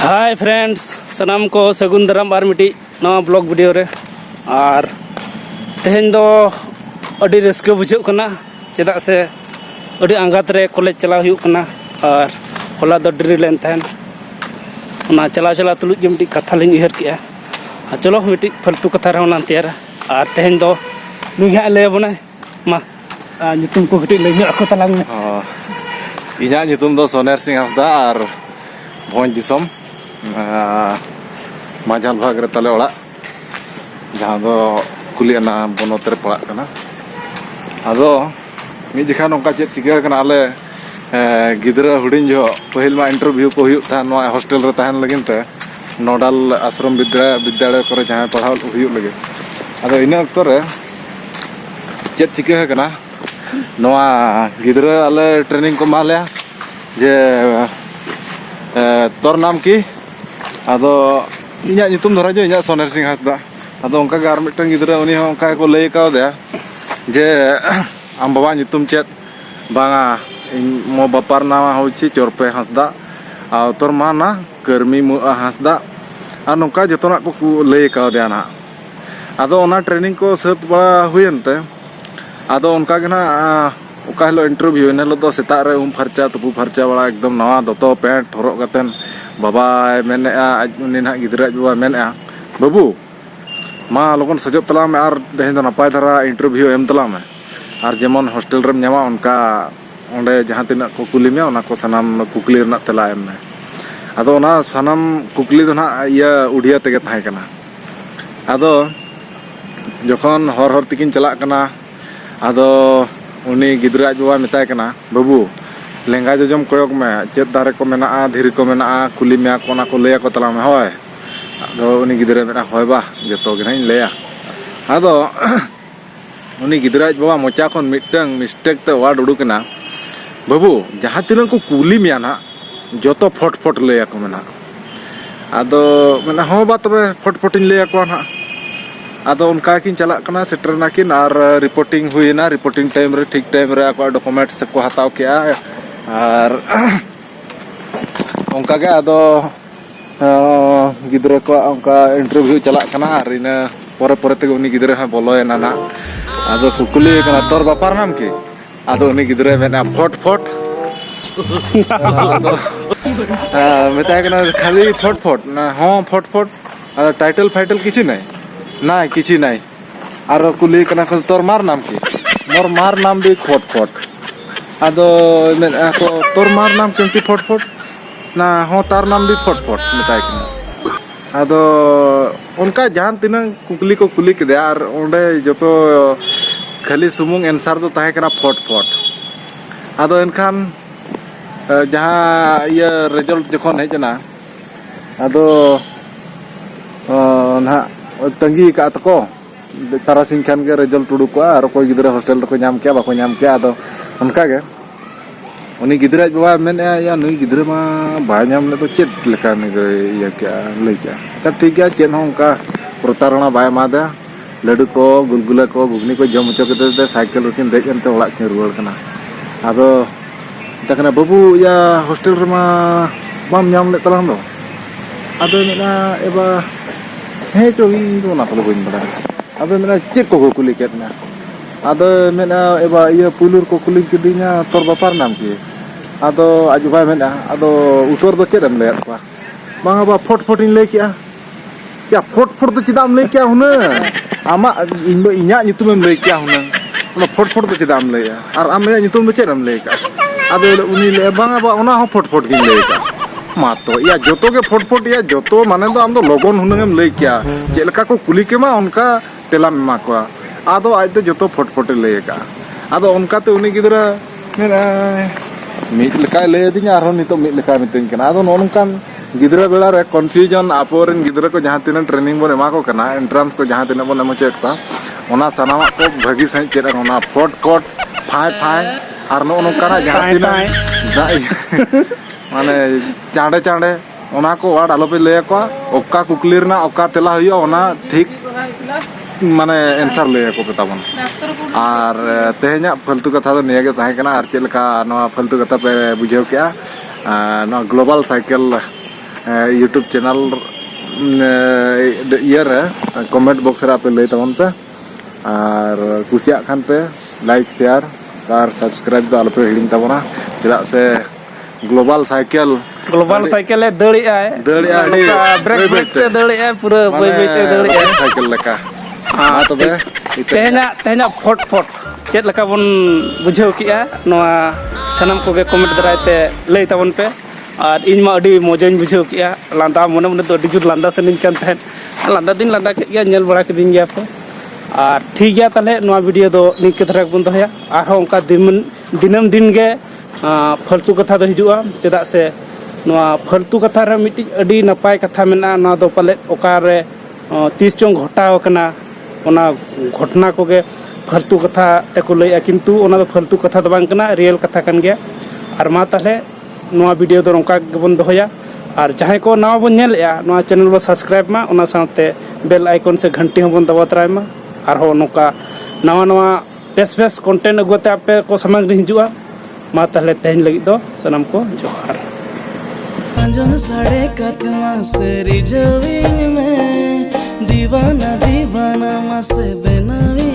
hi friends सनाम को सगुन दाराम are मिटी नवा ब्लॉग वीडियो रे और तेहेन दो अडी रस्के बुझाग कना चेदा से अडी आंगात रे कॉलेज चला हुयुग कना और होला दो ड्री लेन तहन ओना चला चला तुलुज जे मिटी कथा लिंग उहर किया चलो मिटी फालतू कथा रे ओना तैयार और तेहेन दो नुई हा ले बना मा nyutum को गटी ले ako talang me inya nyutum do Soner Singh Hasda ar Bhoj Disom Majal Bhag re tale ola jahan do kuliana bonot re parak kana ado mi jekha nongka chet chika kana ale gidra hudin jo pahil ma interview ko huyuk ta no hostel re tahan lagin te nodal ashram vidyalaya kore jahan padhaw huyuk lage ado ina okto re chet chika kana noa gidra ale training ko malya je tor nam ki ado inya nyutum dhara jo inya Soner Singh Hasda ado onka gar mitang gidra uni ho onka ko lay kaw de je am baba nyutum chet banga mo bapar nama hochi Chorpe Hasda aw tor mana Kermi Mu Hasda an onka jotona ko lay kaw de ana ado ona training ko sat bala huyente ado onka gena oka hilo interview enelo do seta re farcha tupu farcha bala ekdom nawa doto pant horok katen baba mene aj uni na gidra baba mene babu ma logon sajot tala me ar dehin do napay dhara interview em tala me ar jemon hostel rem nyama onka onde jahan tina ko kuli me ona ko sanam kukli rena tela em me ado ona sanam kukli do na iya udia tege tahe kana ado jokhon hor tikin chalak kana ado uni gidra baba metai kana babu lenga jojom koyok me chet dare ko mena dhiri ko mena kuli me ko na ko leya ko tala me hoy ado uni gidra mena hoy ba joto gena leya ado uni gidra baba mocha kon mitang mistake te word udukena babu jaha tinan ko kuli me na joto fot leya ko mena ado mena ho ba tobe fot in leya ko na ado onka kin chalak kana setter nakin ar reporting huina reporting time re ठीक time re ako documents se ko hataw kya ar onka ge ado gidra ko onka interview chalak kana ar ina pore te uni gidra ha boloy na na ado kukuli kana tor bapar nam ki ado uni gidra mena fot ado meta kana khali fot na ho fot ado title kichu nai ना किसी नहीं are कुली कना तोर मार नाम की मोर मार नाम भी फट आदो को तोर मार नाम केमती फट ना हो तार नाम भी फट मेताय कना आदो उनका जहां तिना कुकली को कुली के आर ओंडे जतो खाली सुमुंग आंसर दो ताहे कना फट आदो एनखान जहां ये रिजल्ट जखन हेजना आदो ना तंगी का तको तारासिंग खान के रिजल्ट उडुको और कोई गिदरा हॉस्टल को नाम क्या बाको नाम क्या तो उनका के उनी गिदरा बाबा मेन या नुई गिदरा मा बा नाम ले तो चेत लेका ने या क्या ले क्या अच्छा ठीक है चेन हो उनका प्रतारणा बाय मादा लड्डू को गुलगुला को घुगनी को जम चो के साइकिल रकिन देज एंते ओला के रुवार कना आदो तकना बाबू या हॉस्टल रे मा बाम नाम ले तलां दो आदो मेना एबा हे तो इन दो ना को बइन बड़ा अब मेरा चेक को कुली केतना आदो मेना एबा ये पुलुर को कुली किदिnya तोर बापार नाम की आदो आजु भाई मेना आदो उतर दो चेदम ले पा बांगा बा फट इन ले क्या या फट तो चिदाम ले क्या हुना आमा इन दो इnya nyutum ले क्या हुना ओना फट तो चिदाम ले और आम मेना nyutum दो चेदम ले का आदो उनी ले बांगा बा ओना हो फट गिन ले का मातो या जोतो के फट या जोतो माने तो आम तो लोगन हुनंगम ले क्या जेलका को कुली के मा उनका तेला मा को आदो आज तो जोतो फट ले का आदो उनका तो उनी गिदरा मेरा मिट लेका ले दिኛ आरो नितो मिट लेका मितिन कना आदो नोनकान गिदरा बेला रे कंफ्यूजन आपोरेन गिदरा को जहां तिना ट्रेनिंग बोन एमा को कना एंट्रेंस को जहां तिना बोन एमो चेक का ओना सनामा को भगी सही चेक ओना फट फाय आर नो नोनकाना जहां तिना माने चांडे ओना को वार्ड आलो पे ले को ओका कुकलीर ना ओका तेला हुयो ओना ठीक माने आंसर ले को बताबन आर तेहना फालतू कथा दो निया के ताहे कना आर चेलका नो फालतू कथा पे बुझेव क्या नो ग्लोबल साइकिल यूट्यूब चैनल रे कमेंट बॉक्स रे आपे लई तबन पे और कुसिया खान पे लाइक शेयर और सब्सक्राइब दो आलपे हिडिंग तबना चेदा से ग्लोबल साइकिल ए दड़ी आए ब्रेक ब्रेक ते दड़ी आए पूरा बय बय ते दड़ी आए साइकिल लेका हां तबे तेहना फट फट चेद लका बन बुझाव किया नोआ सनम को कमेंट दराय ते लई तबन पे और इन मा अडी मजाñ बुझाव किया लांदा मने मने तो अडी जुर लांदा सनिन कान तहन लांदा दिन लांदा के गया नेल बड़ा किदिन गया पे और ठीक गया ताले नोआ वीडियो दो निक धरा बन दोया आर उनका दिनम दिन गे फालतू कथा दो हिजुआ चेदा से नोआ फालतू कथा रे मिटी अडी नपाय कथा मेना नोआ दो पाले ओकारे 30 चों घटाव कना ओना घटना को गे फालतू कथा तेको लैया किंतु ओना दो फालतू कथा दो बांग कना रियल कथा कन गया और मा ताले नोआ वीडियो दो नोका गेबन दोया और जहां को नावा बन नेलया नोआ चैनल बो सब्सक्राइब मा ओना साथे बेल आइकन से घंटी हबन दबा तराय मा और हो नोका नवा नवा बेस बेस कंटेंट अगुते आपे को समझ हिजुआ मा ताले तेहन लगी दो सनम को जोहार अंजन साड़े कतमा से रिजविंग में दीवाना दीवाना मा से बेनावी